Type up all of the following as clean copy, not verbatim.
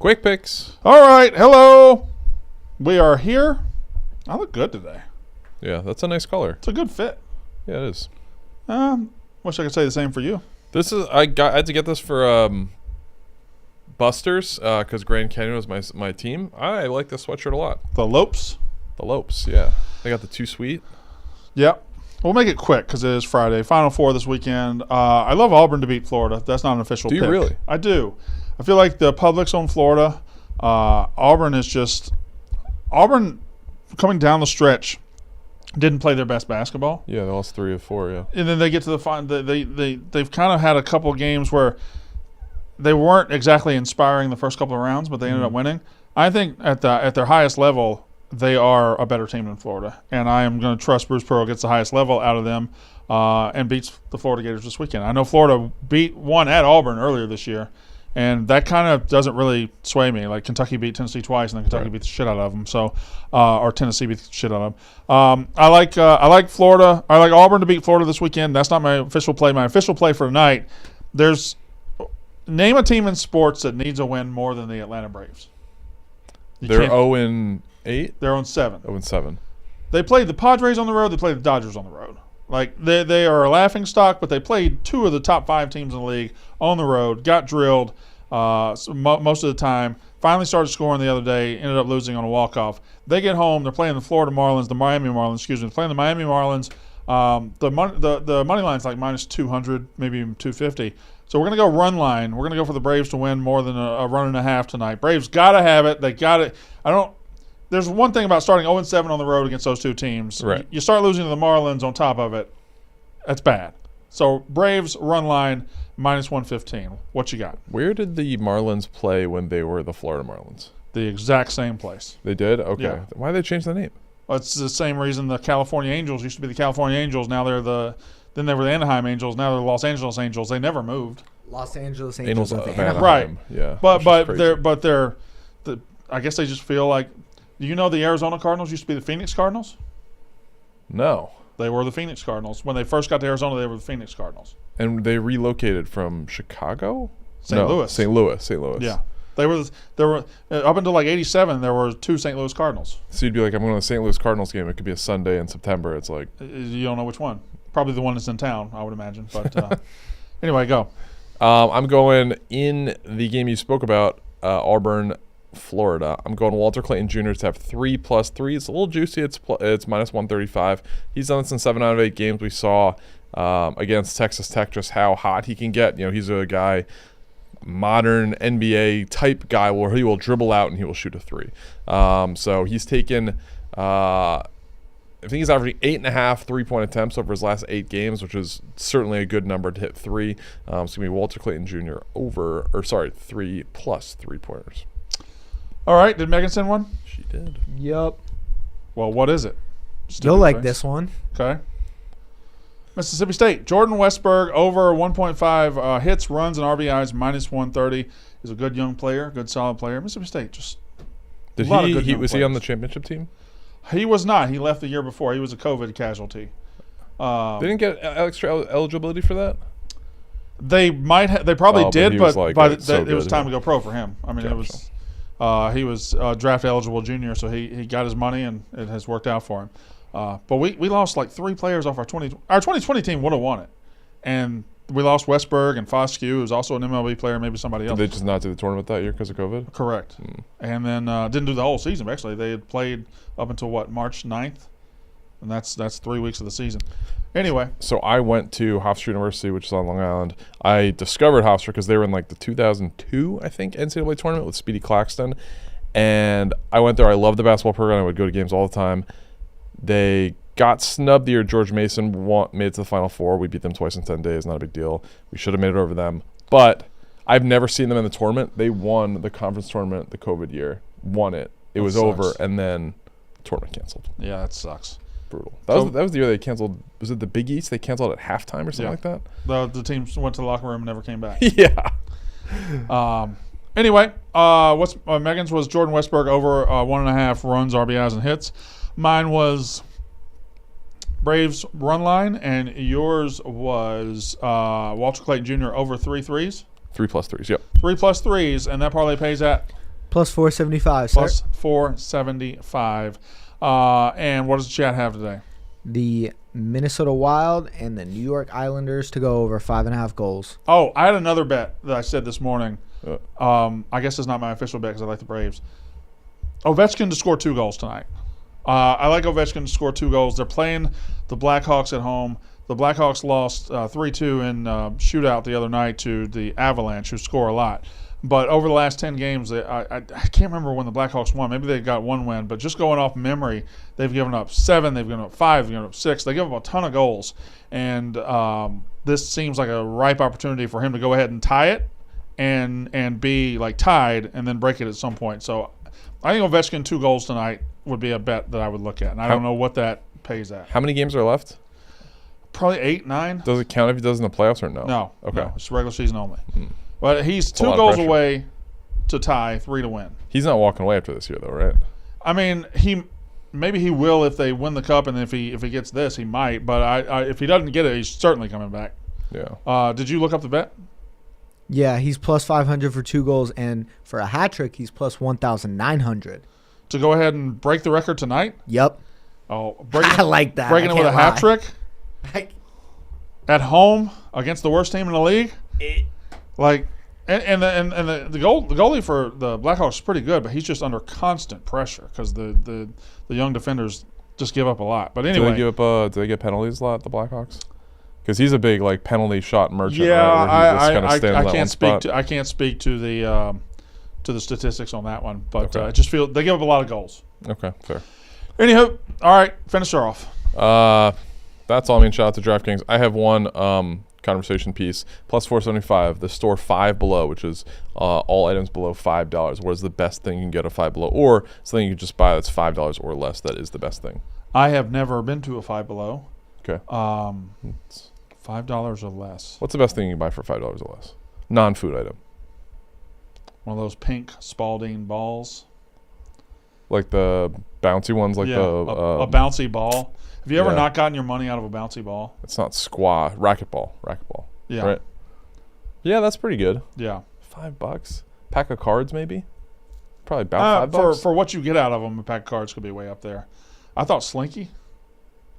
Quick picks. All right, hello. We are here. I look good today. Yeah, that's a nice color. It's a good fit. Yeah, it is. Wish I could say the same for you. This is I had to get this for Buster's because Grand Canyon was my team. I like this sweatshirt a lot. The Lopes. The Lopes, yeah. They got the Too Sweet. Yep. We'll make it quick because it is Friday. Final Four this weekend. I love Auburn to beat Florida. That's not an official pick. Do you really? I do. I feel like the public's on Florida. Auburn coming down the stretch didn't play their best basketball. Yeah, they lost 3 of 4, yeah. And then they get to the final. They've kind of had a couple games where they weren't exactly inspiring the first couple of rounds, but they ended up winning. I think at their highest level, they are a better team than Florida, and I am going to trust Bruce Pearl gets the highest level out of them and beats the Florida Gators this weekend. I know Florida won at Auburn earlier this year, and that kind of doesn't really sway me. Like Kentucky beat Tennessee twice, and then Kentucky beat the shit out of them. So, or Tennessee beat the shit out of them. I like Florida. I like Auburn to beat Florida this weekend. That's not my official play. My official play for tonight. Name a team in sports that needs a win more than the Atlanta Braves. They're 0-8. They're on 7. 0-7. They played the Padres on the road. They played the Dodgers on the road. Like they are a laughing stock, but they played 2 of the top 5 teams in the league on the road. Got drilled most of the time. Finally started scoring the other day. Ended up losing on a walk-off. They get home. They're playing the Florida Marlins, the Miami Marlins. Excuse me. They're playing the Miami Marlins. The money line's like minus 200, maybe even 250. So we're going to go run line. We're going to go for the Braves to win more than a run and a half tonight. Braves got to have it. They got it. There's one thing about starting 0-7 on the road against those two teams. Right. You start losing to the Marlins on top of it, that's bad. So Braves run line minus 115. What you got? Where did the Marlins play when they were the Florida Marlins? The exact same place. They did? Okay. Yeah. Why did they change the name? Well, it's the same reason the California Angels used to be the California Angels. Now then they were the Anaheim Angels. Now they're the Los Angeles Angels. They never moved. Los Angeles Angels of Anaheim. Right. Yeah. But they're I guess they just feel like. Do you know the Arizona Cardinals used to be the Phoenix Cardinals? No. They were the Phoenix Cardinals. When they first got to Arizona, they were the Phoenix Cardinals. And they relocated from Chicago? St. Louis. St. Louis. Yeah. There were up until like 87, there were 2 St. Louis Cardinals. So you'd be like, I'm going to the St. Louis Cardinals game. It could be a Sunday in September. It's like. You don't know which one. Probably the one that's in town, I would imagine. But anyway, go. I'm going in the game you spoke about, Auburn, Florida. I'm going Walter Clayton Jr. to have 3+3. It's a little juicy. It's minus 135. He's done this in 7 out of 8 games. We saw against Texas Tech just how hot he can get. You know, he's a guy, modern NBA type guy where he will dribble out and he will shoot a 3. So he's taken, I think he's averaging 8.5 3-point attempts over his last 8 games, which is certainly a good number to hit 3. So it's going to be Walter Clayton Jr. 3 plus 3-pointers. All right. Did Megan send one? She did. Yup. Well, what is it? You'll like this one. Okay. Mississippi State. Jordan Westberg over 1.5 hits, runs, and RBIs minus 130. He's a good young player, good solid player. Mississippi State just. Was he on the championship team? He was not. He left the year before. He was a COVID casualty. They didn't get extra eligibility for that? They might. They probably did, but it was time to go pro for him. I mean, Gotcha. he was draft eligible junior, so he got his money, and it has worked out for him. But we lost like 3 players off our 2020 team would have won it, and we lost Westberg and Foscue, who's also an MLB player, maybe somebody else. Did they just not do the tournament that year because of COVID? Correct. And then didn't do the whole season. Actually, they had played up until March 9th, and that's 3 weeks of the season. Anyway. So I went to Hofstra University, which is on Long Island. I discovered Hofstra because they were in like the 2002, I think, NCAA tournament with Speedy Claxton. And I went there. I loved the basketball program. I would go to games all the time. They got snubbed the year George Mason made it to the Final Four. We beat them twice in 10 days. Not a big deal. We should have made it over them. But I've never seen them in the tournament. They won the conference tournament the COVID year. Won it. It was over, and then the tournament canceled. Yeah, that sucks. Brutal. That was the year they canceled. Was it the Big East? They canceled at halftime or something like that? The team went to the locker room and never came back. Yeah. Anyway, Megan's was Jordan Westberg over 1.5 runs, RBIs, and hits. Mine was Braves run line, and yours was Walter Clayton Jr. over 3 threes. 3+3s, yep. 3+3s, and that parlay pays at Plus 475, sir. Plus 475. And what does the chat have today? The Minnesota Wild and the New York Islanders to go over 5.5 goals. Oh, I had another bet that I said this morning. I guess it's not my official bet because I like the Braves. Ovechkin to score 2 goals tonight. I like Ovechkin to score 2 goals. They're playing the Blackhawks at home. The Blackhawks lost 3-2 in shootout the other night to the Avalanche, who score a lot. But over the last 10 games, I can't remember when the Blackhawks won. Maybe they got 1 win. But just going off memory, they've given up 7, they've given up 5, they've given up 6. They give up a ton of goals. And this seems like a ripe opportunity for him to go ahead and tie it and be like tied and then break it at some point. So I think Ovechkin 2 goals tonight would be a bet that I would look at. And I don't know what that pays at. How many games are left? Probably 8, 9. Does it count if he does in the playoffs or no? No. Okay. No, it's regular season only. But he's 2 a lot of goals pressure. away to tie, 3 to win. He's not walking away after this year, though, right? I mean, maybe he will if they win the cup, and if he gets this, he might. But if he doesn't get it, he's certainly coming back. Yeah. Did you look up the bet? Yeah, he's plus 500 for 2 goals, and for a hat trick, he's plus 1,900. To go ahead and break the record tonight? Yep. Oh, I like that. Breaking it with a hat trick at home against the worst team in the league. Like, and the goalie for the Blackhawks is pretty good, but he's just under constant pressure because the young defenders just give up a lot. But anyway, do they get penalties a lot, the Blackhawks? Because he's a big penalty shot merchant. Yeah, right, I can't speak to the statistics on that one, but I just feel they give up a lot of goals. Okay, fair. Anywho, all right, finish her off. That's all. I mean, shout out to DraftKings. I have one conversation piece. Plus 475. The store Five Below, which is all items below $5. What is the best thing you can get at Five Below, or something you can just buy that's $5 or less? That is the best thing. I have never been to a Five Below. Okay. $5 or less. What's the best thing you can buy for $5 or less? Non-food item. One of those pink Spalding balls. Like the bouncy ones, like a bouncy ball. Have you ever not gotten your money out of a bouncy ball? It's not racquetball. Yeah. Right? Yeah, that's pretty good. Yeah. $5. Pack of cards, maybe? Probably about $5. For what you get out of them, a pack of cards could be way up there. I thought Slinky.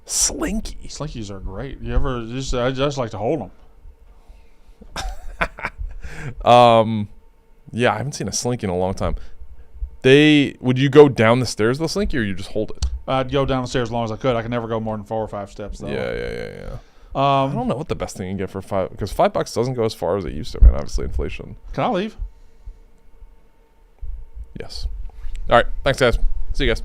Slinkies are great. I just like to hold them. Yeah, I haven't seen a Slinky in a long time. Would you go down the stairs with a Slinky, or you just hold it? I'd go down the stairs as long as I could. I could never go more than 4 or 5 steps, though. Yeah. I don't know what the best thing you can get for $5, because $5 doesn't go as far as it used to, man. Obviously, inflation. Can I leave? Yes. All right. Thanks, guys. See you guys.